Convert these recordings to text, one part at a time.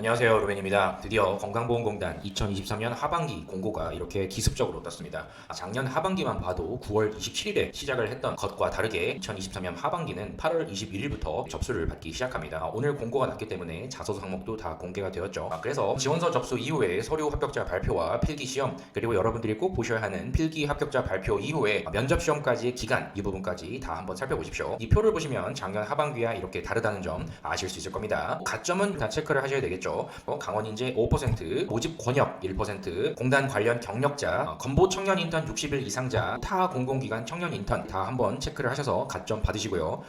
안녕하세요, 루벤입니다. 드디어 건강보험공단 2023년 하반기 공고가 이렇게 기습적으로 떴습니다. 작년 하반기만 봐도 9월 27일에 시작을 했던 것과 다르게 2023년 하반기는 8월 21일부터 접수를 받기 시작합니다. 오늘 공고가 났기 때문에 자소서 항목도 다 공개가 되었죠. 그래서 지원서 접수 이후에 서류 합격자 발표와 필기시험, 그리고 여러분들이 꼭 보셔야 하는 필기 합격자 발표 이후에 면접시험까지의 기간, 이 부분까지 다 한번 살펴보십시오. 이 표를 보시면 작년 하반기와 이렇게 다르다는 점 아실 수 있을 겁니다. 가점은 다 체크를 하셔야 되겠죠. 강원인재 5%, 모집 권역 1%, 공단 관련 경력자, 건보 청년 인턴 60일 이상자, 타 공공기관 청년 인턴 다 한번 체크를 하셔서 가점 받으시고요.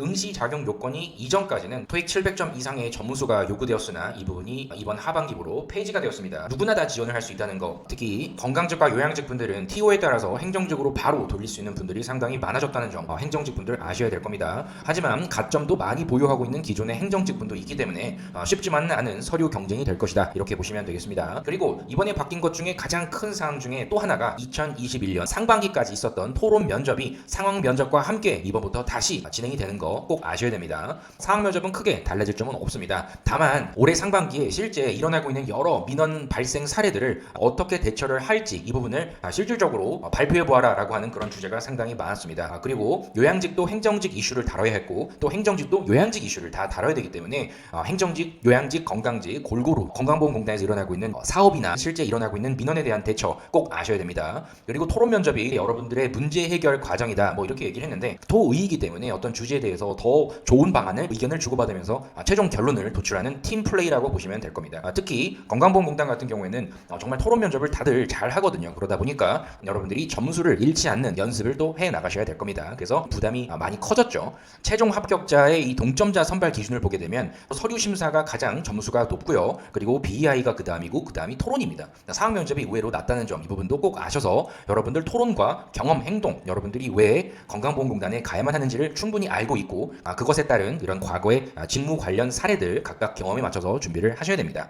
응시 자격 요건이 이전까지는 토익 700점 이상의 점수가 요구되었으나 이 부분이 이번 하반기부로 폐지가 되었습니다. 누구나 다 지원을 할 수 있다는 거, 특히 건강직과 요양직 분들은 TO에 따라서 행정직으로 바로 돌릴 수 있는 분들이 상당히 많아졌다는 점, 행정직 분들 아셔야 될 겁니다. 하지만 가점도 많이 보유하고 있는 기존의 행정직 분도 있기 때문에 쉽지만은 않은 서류 경쟁이 될 것이다, 이렇게 보시면 되겠습니다. 그리고 이번에 바뀐 것 중에 가장 큰 사항 중에 또 하나가 2021년 상반기까지 있었던 토론 면접이 상황 면접과 함께 이번부터 다시 진행이 되는 거 꼭 아셔야 됩니다. 상황 면접은 크게 달라질 점은 없습니다. 다만 올해 상반기에 실제 일어나고 있는 여러 민원 발생 사례들을 어떻게 대처를 할지, 이 부분을 실질적으로 발표해보아라 라고 하는 그런 주제가 상당히 많았습니다. 그리고 요양직도 행정직 이슈를 다뤄야 했고, 또 행정직도 요양직 이슈를 다 다뤄야 되기 때문에 행정직, 요양직, 건강직 골고루 건강보험공단에서 일어나고 있는 사업이나 실제 일어나고 있는 민원에 대한 대처 꼭 아셔야 됩니다. 그리고 토론 면접이 여러분들의 문제 해결 과정이다, 뭐 이렇게 얘기를 했는데, 도의이기 때문에 어떤 주제에 대해서 더 좋은 방안을, 의견을 주고받으면서 최종 결론을 도출하는 팀 플레이라고 보시면 될 겁니다. 특히 건강보험공단 같은 경우에는 정말 토론 면접을 다들 잘 하거든요. 그러다 보니까 여러분들이 점수를 잃지 않는 연습을 또 해 나가셔야 될 겁니다. 그래서 부담이 많이 커졌죠. 최종 합격자의 이 동점자 선발 기준을 보게 되면 서류 심사가 가장 점수가 높고요. 그리고 BEI가 그 다음이고, 그 다음이 토론입니다. 상황 면접이 의외로 낮다는 점, 이 부분도 꼭 아셔서 여러분들 토론과 경험, 행동, 여러분들이 왜 건강보험공단에 가야만 하는지를 충분히 알고 있고, 그것에 따른 이런 과거의 직무 관련 사례들 각각 경험에 맞춰서 준비를 하셔야 됩니다.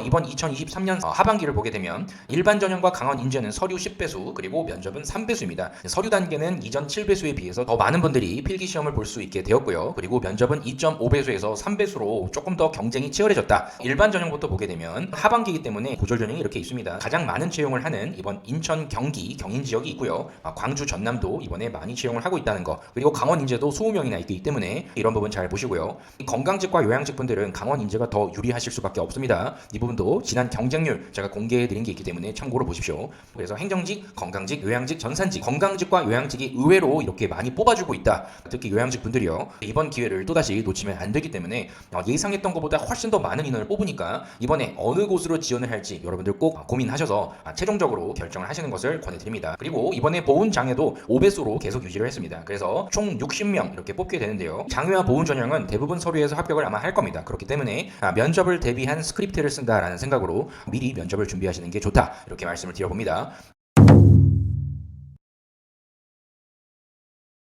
이번 2023년 하반기를 보게 되면 일반 전형과 강원 인재는 서류 10배수, 그리고 면접은 3배수입니다. 서류 단계는 이전 7배수에 비해서 더 많은 분들이 필기 시험을 볼 수 있게 되었고요. 그리고 면접은 2.5배수에서 3배수로 조금 더 경쟁이 치열해졌다. 일반 전형부터 보게 되면 하반기이기 때문에 고졸 전형이 이렇게 있습니다. 가장 많은 채용을 하는 이번 인천, 경기, 경인 지역이 있고요. 광주, 전남도 이번에 많이 채용을 하고 있다는 거, 그리고 강원 인재도 20명이나 있기 때문에 이런 부분 잘 보시고요. 건강직과 요양직 분들은 강원 인재가 더 유리하실 수밖에 없습니다. 이 부분도 지난 경쟁률 제가 공개해드린 게 있기 때문에 참고로 보십시오. 그래서 행정직, 건강직, 요양직, 전산직, 건강직과 요양직이 의외로 이렇게 많이 뽑아주고 있다. 특히 요양직 분들이요, 이번 기회를 또다시 놓치면 안 되기 때문에 예상했던 것보다 훨씬 더 많은 인원을 뽑으니까 이번에 어느 곳으로 지원을 할지 여러분들 꼭 고민하셔서 최종적으로 결정을 하시는 것을 권해드립니다. 그리고 이번에 보훈 장애도 5배수로 계속 유지를 했습니다. 그래서 총 60명 이렇게 뽑게 되는데요. 장애와 보훈 전형은 대부분 서류에서 합격을 아마 할 겁니다. 그렇기 때문에 면접을 대비한 스크립트를 쓴다라는 생각으로 미리 면접을 준비하시는 게 좋다, 이렇게 말씀을 드려봅니다.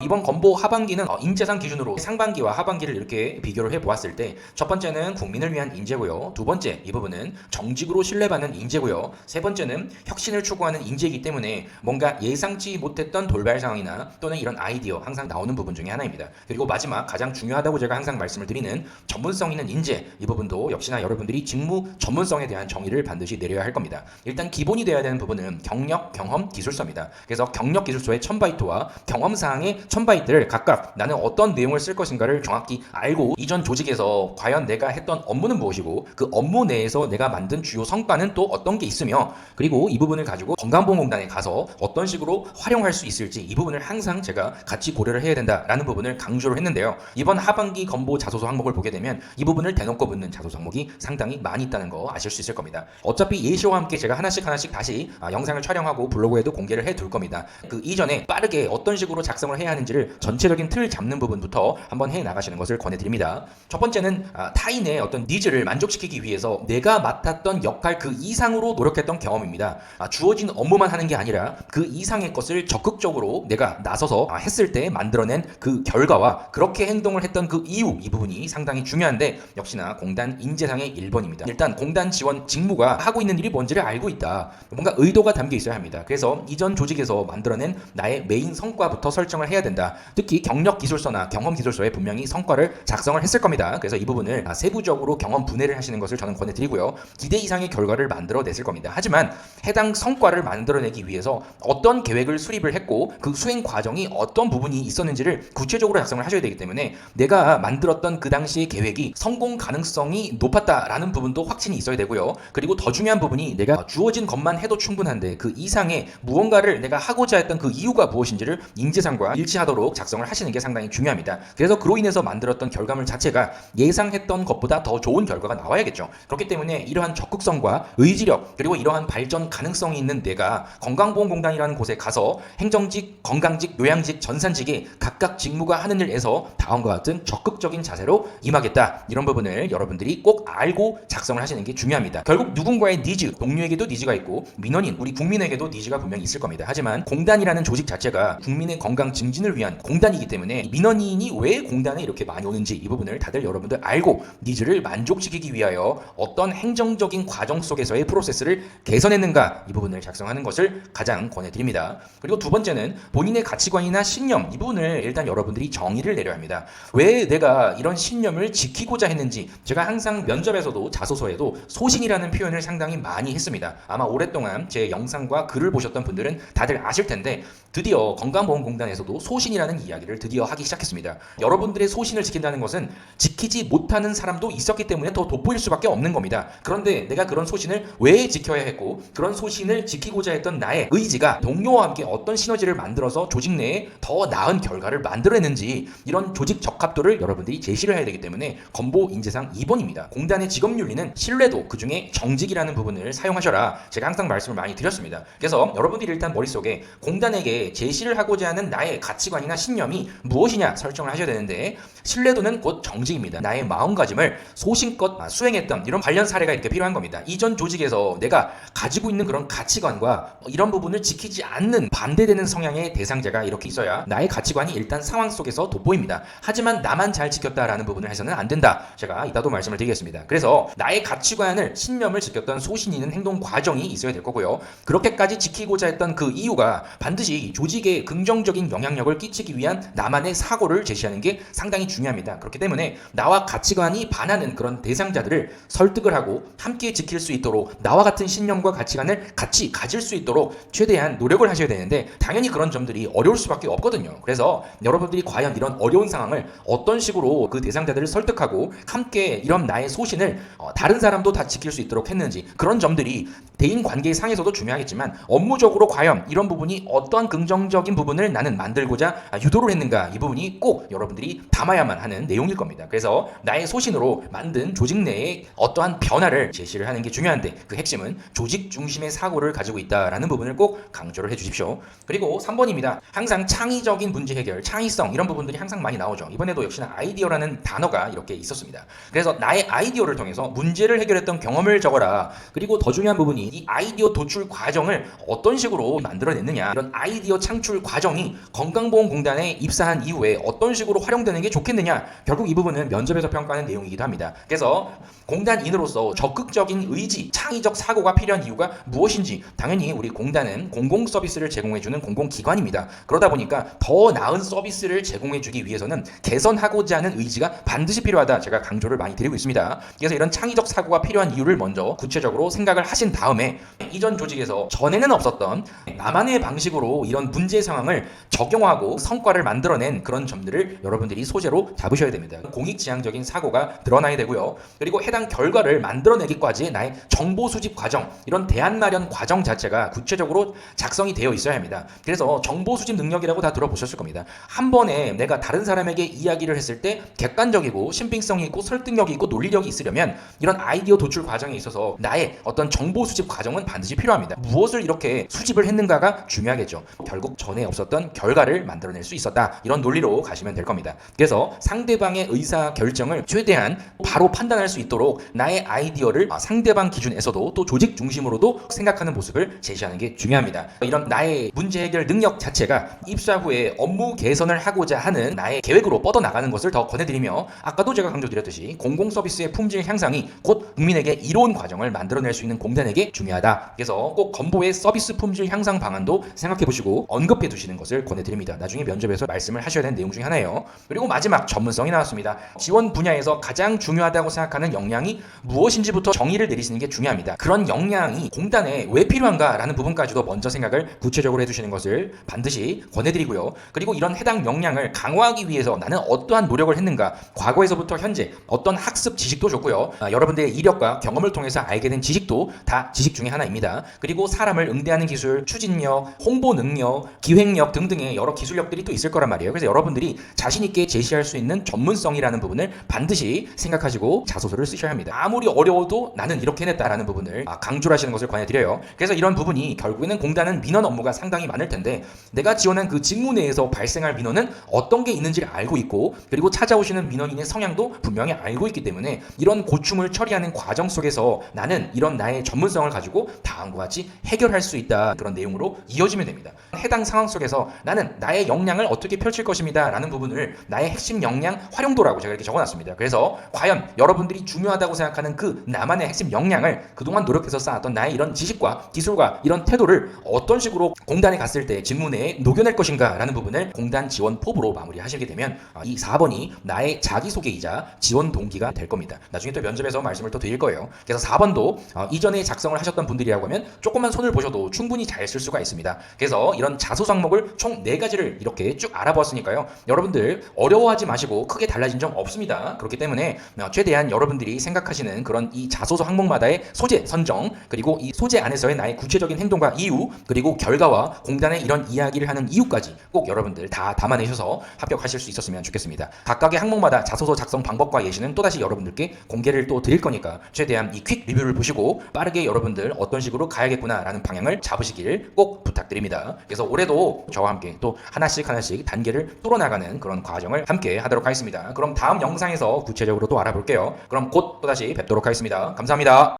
이번 건보 하반기는 인재상 기준으로 상반기와 하반기를 이렇게 비교를 해보았을 때, 첫 번째는 국민을 위한 인재고요. 두 번째, 이 부분은 정직으로 신뢰받는 인재고요. 세 번째는 혁신을 추구하는 인재이기 때문에 뭔가 예상치 못했던 돌발 상황이나 또는 이런 아이디어 항상 나오는 부분 중에 하나입니다. 그리고 마지막, 가장 중요하다고 제가 항상 말씀을 드리는 전문성 있는 인재, 이 부분도 역시나 여러분들이 직무 전문성에 대한 정의를 반드시 내려야 할 겁니다. 일단 기본이 되어야 되는 부분은 경력, 경험, 기술서입니다. 그래서 경력 기술서의 1000바이트와 경험사항의 1000바이트를 각각 나는 어떤 내용을 쓸 것인가를 정확히 알고, 이전 조직에서 과연 내가 했던 업무는 무엇이고, 그 업무 내에서 내가 만든 주요 성과는 또 어떤 게 있으며, 그리고 이 부분을 가지고 건강보험공단에 가서 어떤 식으로 활용할 수 있을지, 이 부분을 항상 제가 같이 고려를 해야 된다라는 부분을 강조를 했는데요. 이번 하반기 건보 자소서 항목을 보게 되면 이 부분을 대놓고 묻는 자소서 항목이 상당히 많이 있다는 거 아실 수 있을 겁니다. 어차피 예시와 함께 제가 하나씩 다시 영상을 촬영하고 블로그에도 공개를 해 둘 겁니다. 그 이전에 빠르게 어떤 식으로 작성을 해야 하는지를 전체적인 틀 잡는 부분부터 한번 해 나가시는 것을 권해드립니다. 첫 번째는 타인의 어떤 니즈를 만족시키기 위해서 내가 맡았던 역할 그 이상으로 노력했던 경험입니다. 주어진 업무만 하는 게 아니라 그 이상의 것을 적극적으로 내가 나서서 했을 때 만들어낸 그 결과와 그렇게 행동을 했던 그 이유, 이 부분이 상당히 중요한데 역시나 공단 인재상의 1번입니다. 일단 공단 지원 직무가 하고 있는 일이 뭔지를 알고 있다. 뭔가 의도가 담겨 있어야 합니다. 그래서 이전 조직에서 만들어낸 나의 메인 성과부터 설정을 해야 된다. 특히 경력 기술서나 경험 기술서에 분명히 성과를 작성을 했을 겁니다. 그래서 이 부분을 세부적으로 경험 분해를 하시는 것을 저는 권해드리고요. 기대 이상의 결과를 만들어냈을 겁니다. 하지만 해당 성과를 만들어내기 위해서 어떤 계획을 수립을 했고 그 수행 과정이 어떤 부분이 있었는지를 구체적으로 작성을 하셔야 되기 때문에 내가 만들었던 그 당시의 계획이 성공 가능성이 높았다라는 부분도 확신이 있어야 되고요. 그리고 더 중요한 부분이 내가 주어진 것만 해도 충분한데 그 이상의 무언가를 내가 하고자 했던 그 이유가 무엇인지를 인재상과 일치하도록 작성을 하시는 게 상당히 중요합니다. 그래서 그로 인해서 만들었던 결과물 자체가 예상했던 것보다 더 좋은 결과가 나와야겠죠. 그렇기 때문에 이러한 적극성과 의지력 그리고 이러한 발전 가능성이 있는 내가 건강보험공단이라는 곳에 가서 행정직, 건강직, 요양직, 전산직에 각각 직무가 하는 일에서 다음과 같은 적극적인 자세로 임하겠다. 이런 부분을 여러분들이 꼭 알고 작성을 하시는 게 중요합니다. 결국 누군가의 니즈, 동료에게도 니즈가 있고 민원인, 우리 국민에게도 니즈가 분명히 있을 겁니다. 하지만 공단이라는 조직 자체가 국민의 건강 증진을 위한 공단이기 때문에 민원인이 왜 공단에 이렇게 많이 오는지 이 부분을 다들 여러분들 알고 니즈를 만족시키기 위하여 어떤 행정적인 과정 속에서의 프로세스를 개선했는가 이 부분을 작성하는 것을 가장 권해드립니다. 그리고 두 번째는 본인의 가치관이나 신념 이 부분을 일단 여러분들이 정의를 내려야 합니다. 왜 내가 이런 신념을 지키고자 했는지 제가 항상 면접에서도 자소서에도 소신이라는 표현을 상당히 많이 했습니다. 아마 오랫동안 제 영상과 글을 보셨던 분들은 다들 아실 텐데 드디어 건강보험공단에서도 소신이라는 이야기를 드디어 하기 시작했습니다. 여러분들의 소신을 지킨다는 것은 지키지 못하는 사람도 있었기 때문에 더 돋보일 수밖에 없는 겁니다. 그런데 내가 그런 소신을 왜 지켜야 했고 그런 소신을 지키고자 했던 나의 의지가 동료와 함께 어떤 시너지를 만들어서 조직 내에 더 나은 결과를 만들어냈는지 이런 조직 적합도를 여러분들이 제시를 해야 되기 때문에 건보 인재상 2번입니다. 공단의 직업윤리는 신뢰도 그중에 정직이라는 부분을 사용하셔라. 제가 항상 말씀을 많이 드렸습니다. 그래서 여러분들이 일단 머릿속에 공단에게 제시를 하고자 하는 나의 가치관이나 신념이 무엇이냐 설정을 하셔야 되는데 신뢰도는 곧 정직입니다. 나의 마음가짐을 소신껏 수행했던 이런 관련 사례가 이렇게 필요한 겁니다. 이전 조직에서 내가 가지고 있는 그런 가치관과 이런 부분을 지키지 않는 반대되는 성향의 대상자가 이렇게 있어야 나의 가치관이 일단 상황 속에서 돋보입니다. 하지만 나만 잘 지켰다라는 부분을 해서는 안 된다. 제가 이따도 말씀을 드리겠습니다. 그래서 나의 가치관을 신념을 지켰던 소신 있는 행동 과정이 있어야 될 거고요. 그렇게까지 지키고자 했던 그 이유가 반드시 조직에 긍정적인 영향력을 끼치기 위한 나만의 사고를 제시하는 게 상당히 중요합니다. 그렇기 때문에 나와 가치관이 반하는 그런 대상자들을 설득을 하고 함께 지킬 수 있도록 나와 같은 신념과 가치관을 같이 가질 수 있도록 최대한 노력을 하셔야 되는데 당연히 그런 점들이 어려울 수밖에 없거든요. 그래서 여러분들이 과연 이런 어려운 상황을 어떤 식으로 그 대상자들을 설득하고 함께 이런 나의 소신을 다른 사람도 다 지킬 수 있도록 했는지 그런 점들이 대인 관계 상에서도 중요하겠지만 업무적으로 과연 이런 부분이 어떠한 긍정적인 부분을 나는 만들고자 유도를 했는가 이 부분이 꼭 여러분들이 담아야만 하는 내용일 겁니다. 그래서 나의 소신으로 만든 조직 내에 어떠한 변화를 제시를 하는 게 중요한데 그 핵심은 조직 중심의 사고를 가지고 있다라는 부분을 꼭 강조를 해주십시오. 그리고 3번입니다. 항상 창의적인 문제 해결, 창의성 이런 부분들이 항상 많이 나오죠. 이번에도 역시나 아이디어라는 단어가 이렇게 있었습니다. 그래서 나의 아이디어를 통해서 문제를 해결했던 경험을 적어라. 그리고 더 중요한 부분이 이 아이디어 도출 과정을 어떤 식으로 만들어냈느냐 이런 아이디어 창출 과정이 건강보험공단에 입사한 이후에 어떤 식으로 활용되는 게 좋겠느냐 결국 이 부분은 면접에서 평가하는 내용이기도 합니다. 그래서 공단인으로서 적극적인 의지, 창의적 사고가 필요한 이유가 무엇인지 당연히 우리 공단은 공공 서비스를 제공해주는 공공기관입니다. 그러다 보니까 더 나은 서비스를 제공해주기 위해서는 개선하고자 하는 의지가 반드시 필요하다 제가 강조를 많이 드리고 있습니다. 그래서 이런 창의적 사고가 필요한 이유를 먼저 구체적으로 생각을 하신 다음에 이전 조직에서 전에는 없었던 나만의 방식으로 이런 문제 상황을 적용하고 성과를 만들어낸 그런 점들을 여러분들이 소재로 잡으셔야 됩니다. 공익지향적인 사고가 드러나야 되고요. 그리고 해당 결과를 만들어내기까지 나의 정보 수집 과정, 이런 대안 마련 과정 자체가 구체적으로 작성이 되어 있어야 합니다. 그래서 정보 수집 능력이라고 다 들어보셨을 겁니다. 한 번에 내가 다른 사람에게 이야기를 했을 때 객관적이고 신빙성이 있고 설득력이 있고 논리력이 있으려면 이런 아이디어 도출 과정에 있어서 나의 어떤 정보 수집 과정은 반드시 필요합니다. 무엇을 이렇게 수집을 했는가가 중요하겠죠. 결국 전에 없었던 결과를 만들어낼 수 있었다. 이런 논리로 가시면 될 겁니다. 그래서 상대방의 의사 결정을 최대한 바로 판단할 수 있도록 나의 아이디어를 상대방 기준에서도 또 조직 중심으로도 생각하는 모습을 제시하는 게 중요합니다. 이런 나의 문제 해결 능력 자체가 입사 후에 업무 개선을 하고자 하는 나의 계획으로 뻗어나가는 것을 더 권해드리며, 아까도 제가 강조드렸듯이 공공서비스의 품질 향상이 곧 국민에게 이로운 과정을 만들어낼 수 있는 공단에게 중요하다. 그래서 꼭 건보의 서비스 품질 향상 방안도 생각해보시고 언급해 두시는 것을 권해드립니다. 나중에 면접에서 말씀을 하셔야 되는 내용 중에 하나예요. 그리고 마지막 전문성이 나왔습니다. 지원 분야에서 가장 중요하다고 생각하는 역량이 무엇인지부터 정의를 내리시는 게 중요합니다. 그런 역량이 공단에 왜 필요한가라는 부분까지도 먼저 생각을 구체적으로 해두시는 것을 반드시 권해드리고요. 그리고 이런 해당 역량을 강화하기 위해서 나는 어떠한 노력을 했는가, 과거에서부터 현재 어떤 학습 지식도 좋고요. 여러분들의 이력과 경험을 통해서 알게 된 지식도 다 지식 중에 하나입니다. 그리고 사람을 응대하는 기술, 추진력, 홍보 능력, 기획력 등등의 여러 기술력들이 또 있을 거란 말이에요. 그래서 여러분들이 자신 있게 제시할 수 있는 전문성이라는 부분을 반드시 생각하시고 자소서를 쓰셔야 합니다. 아무리 어려워도 나는 이렇게 해냈다라는 부분을 강조를 하시는 것을 권해드려요. 그래서 이런 부분이 결국에는 공단은 민원 업무가 상당히 많을 텐데, 내가 지원한 그 직무 내에서 발생할 민원은 어떤 게 있는지를 알고 있고, 그리고 찾아오시는 민원인의 성향도 분명히 알고 있기 때문에 이런 고충을 처리하는 과정 속에서 나는 이런 나의 전문성을 가지고 다음과 같이 해결할 수 있다, 그런 내용으로 이어지면 됩니다. 해당 상황 속에서 나는 나의 역량을 어떻게 펼칠 것입니다 라는 부분을 나의 핵심 역량 활용도라고 제가 이렇게 적어놨습니다. 그래서 과연 여러분들이 중요하다고 생각하는 그 나만의 핵심 역량을 그동안 노력해서 쌓았던 나의 이런 지식과 기술과 이런 태도를 어떤 식으로 공단에 갔을 때 직무 내에 녹여낼 것인가 라는 부분을 공단 지원 포부로 마무리하시게 되면 이 4번이 나의 자기소개이자 지원 동기가 될 겁니다. 나중에 또 면접에서 말씀을 또 드릴 거예요. 그래서 4번도 이전에 작성을 하셨던 분들이라고 하면 조금만 손을 보셔도 충분히 잘 쓸 수가 있습니다. 그래서 이런 자소서 항목을 총 4가지를 이렇게 쭉 알아보았으니까요. 여러분들 어려워하지 마시고 크게 달라진 점 없습니다. 그렇기 때문에 최대한 여러분들이 생각하시는 그런 이 자소서 항목마다의 소재 선정, 그리고 이 소재 안에서의 나의 구체적인 행동과 이유, 그리고 결과와 공단의 이런 이야기를 하는 이유까지 꼭 여러분들 다 담아내셔서 합격하실 수 있었으면 좋겠습니다. 각각의 항목마다 자소서 작성 방법과 예시는 또다시 여러분들께 공개를 또 드릴 거니까 최대한 이 퀵 리뷰를 보시고 빠르게 여러분들 어떤 식으로 가야겠구나라는 방향을 잡으시길 꼭 부탁드립니다. 그래서 올해도 저와 함께 또 하나씩 단계를 뚫어나가는 그런 과정을 함께 하도록 하겠습니다. 그럼 다음 영상에서 구체적으로 또 알아볼게요. 그럼 곧 또다시 뵙도록 하겠습니다. 감사합니다.